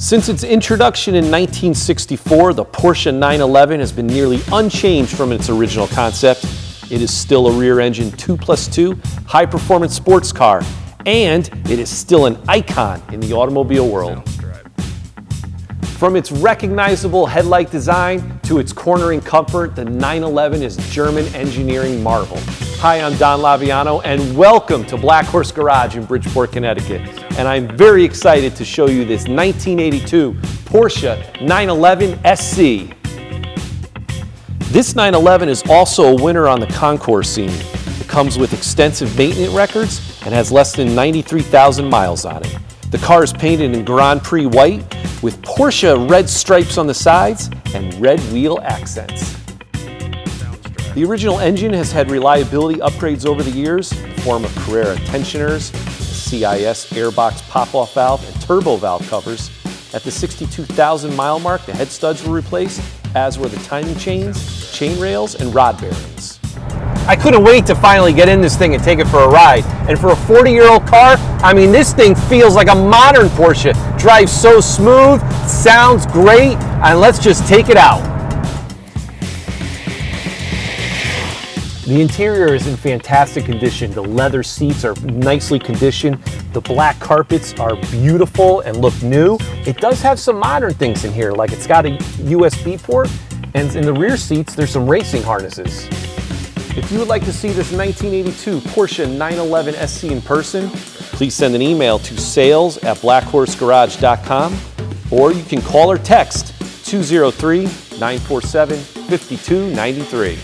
Since its introduction in 1964, the Porsche 911 has been nearly unchanged from its original concept. It is still a rear-engine 2+2 high-performance sports car, and it is still an icon in the automobile world. From its recognizable headlight design to its cornering comfort, the 911 is German engineering marvel. Hi, I'm Don Laviano, and welcome to Black Horse Garage in Bridgeport, Connecticut. And I'm very excited to show you this 1982 Porsche 911 SC. This 911 is also a winner on the Concours scene. It comes with extensive maintenance records and has less than 93,000 miles on it. The car is painted in Grand Prix White with Porsche red stripes on the sides and red wheel accents. The original engine has had reliability upgrades over the years in the form of Carrera tensioners, CIS airbox pop-off valve, and turbo valve covers. At the 62,000 mile mark, the head studs were replaced, as were the timing chains, chain rails, and rod bearings. I couldn't wait to finally get in this thing and take it for a ride. And for a 40-year-old car, I mean, this thing feels like a modern Porsche. Drives so smooth, sounds great, and let's just take it out. The interior is in fantastic condition. The leather seats are nicely conditioned. The black carpets are beautiful and look new. It does have some modern things in here, like it's got a USB port, and in the rear seats, there's some racing harnesses. If you would like to see this 1982 Porsche 911 SC in person, please send an email to sales@blackhorsegarage.com, or you can call or text 203-947-5293.